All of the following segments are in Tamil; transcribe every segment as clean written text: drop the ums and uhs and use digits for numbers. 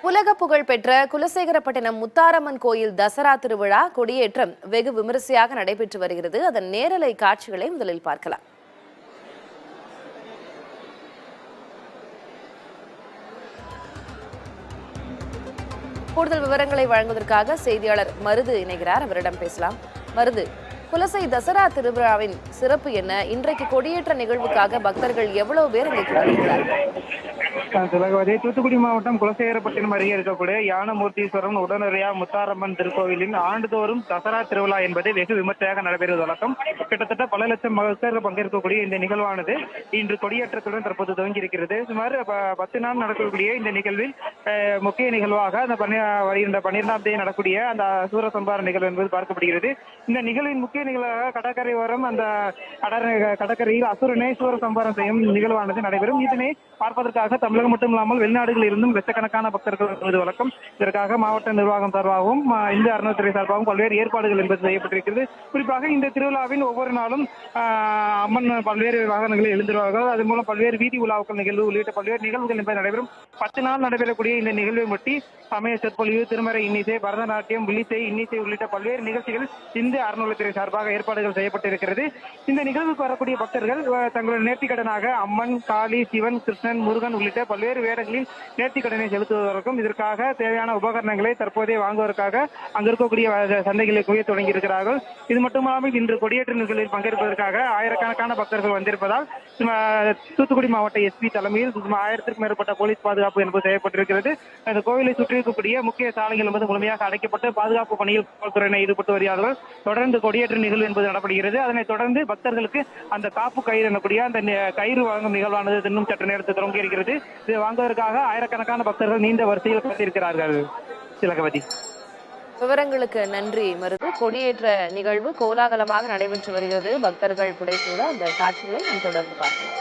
உலக புகழ் பெற்ற குலசேகரப்பட்டினம் முத்தாரம்மன் கோயில் தசரா திருவிழா கொடியேற்றம் வெகு விமரிசையாக நடைபெற்று வருகிறது. அதன் நேரலை காட்சிகளை முதலில் பார்க்கலாம். கூடுதல் விவரங்களை வழங்குவதற்காக செய்தியாளர் மருது இணைகிறார். அவரிடம் பேசலாம். மருது, குலசை தசரா திருவிழாவின் சிறப்பு என்ன? இன்றைக்கு கொடியேற்ற நிகழ்வுக்காக பக்தர்கள் எவ்வளவு பேர் இங்கே கூடியிருக்கிறார்கள்? தூத்துக்குடி மாவட்டம் குலசேகரப்பட்டினம் அருகே இருக்கக்கூடிய யானமூர்த்தீஸ்வரம் உடனடியா முத்தாரம்மன் திருக்கோவிலின் ஆண்டுதோறும் தசரா திருவிழா என்பது வெகு விமர்சையாக நடைபெறுவது வழக்கம். கிட்டத்தட்ட பல லட்சம் பக்தர்கள் பங்கேற்கக்கூடிய இந்த நிகழ்வானது இன்று கொடியேற்றத்துடன் தற்போது துவங்கி இருக்கிறது. சுமார் 10 நாள் நடக்கக்கூடிய இந்த நிகழ்வில் முக்கிய நிகழ்வாக அந்த 12ஆம் தேதி நடக்கூடிய அந்த சூரசம்பார நிகழ்வு என்பது பார்க்கப்படுகிறது. இந்த நிகழ்வின் முக்கிய நிகழ்வாக கடற்கரை ஓரம் அந்த கடற்கரையில் அசுரனை சூரசம்பாரம் செய்யும் நிகழ்வானது நடைபெறும். இதனை பார்ப்பதற்காக தமிழகம் மட்டுமில்லாமல் வெளிநாடுகளில் இருந்தும் லட்சக்கணக்கான பக்தர்கள் வருவது வழக்கம். இதற்காக மாவட்ட நிர்வாகம் சார்பாகவும் இந்து அறநிலையத்துறை சார்பாகவும் பல்வேறு ஏற்பாடுகள் என்பது செய்யப்பட்டிருக்கிறது. குறிப்பாக இந்த திருவிழாவின் ஒவ்வொரு நாளும் அம்மன் பல்வேறு வாகனங்களில் எழுந்துருவார்கள். அதன் மூலம் பல்வேறு வீதி உலாவுக்கள் நிகழ்வு உள்ளிட்ட பல்வேறு நிகழ்வுகள் என்பது நடைபெறும். 10 நாள் நடைபெறக்கூடிய இந்த நிகழ்வை ஒட்டி சமய சொற்பொழிவு, திருமறை இன்னிசை, பரதநாட்டியம், வில்லிசை, இன்னிசை உள்ளிட்ட பல்வேறு நிகழ்ச்சிகள் இந்து அறநிலையத்துறை சார்பாக ஏற்பாடுகள் செய்யப்பட்டிருக்கிறது. இந்த நிகழ்வுக்கு வரக்கூடிய பக்தர்கள் தங்களுடைய நேர்த்திக்கடனாக அம்மன், காளி, சிவன், கிருஷ்ணன், முருகன் உள்ளிட்ட பல்வேறு வேடங்களில் நேர்த்திக்கடனை செலுத்துவதற்கும் இதற்காக தேவையான உபகரணங்களை தற்போதைய வாங்குவதற்காக அங்கு இருக்கக்கூடிய சந்தைகளை குவிய தொடங்கி இருக்கிறார்கள். இது மட்டுமல்லாமல் இன்று கொடியேற்ற நிகழ்வில் பங்கேற்பதற்காக ஆயிரக்கணக்கான பக்தர்கள் வந்திருப்பதால் தூத்துக்குடி மாவட்ட எஸ்பி தலைமையில் 1000க்கும் மேற்பட்ட போலீஸ் பாதுகாப்பு என்பது செய்யப்பட்டிருக்கிறது. இந்த கோவிலை சுற்றி இருக்கக்கூடிய முக்கிய சாலைகள் என்பது முழுமையாக அடைக்கப்பட்டு பாதுகாப்பு பணியில் காவல்துறையினர் ஈடுபட்டு வருகிறார்கள். தொடர்ந்து கொடியேற்ற நிகழ்வு என்பது நடைபெறுகிறது. அதனைத் தொடர்ந்து பக்தர்களுக்கு அந்த காப்பு கயிறு எனக்கூடிய அந்த கயிறு வழங்கும் நிகழ்வானது இன்னும் சற்று நேரத்தில் தொடங்கி இருக்கிறது. இதை வாங்குவதற்காக ஆயிரக்கணக்கான பக்தர்கள் நீண்ட வரிசையில் காத்திருக்கிறார்கள். திலகவதி, விவரங்களுக்கு நன்றி மருது. கொடியேற்ற நிகழ்வு கோலாகலமாக நடைபெற்று வருகிறது. பக்தர்கள் புடைசூழ அந்த காட்சிகளை நாம் தொடர்ந்து பார்க்கலாம்.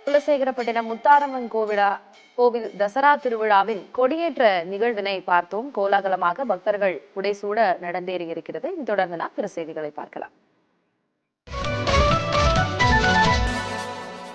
குலசேகரப்பட்டினம் முத்தாரம்மன் கோவில் தசரா திருவிழாவின் கொடியேற்ற நிகழ்வினை பார்த்தோம். கோலாகலமாக பக்தர்கள் புடைசூட நடந்தேறி இருக்கிறது. தொடர்ந்து நாம் பிற செய்திகளை பார்க்கலாம்.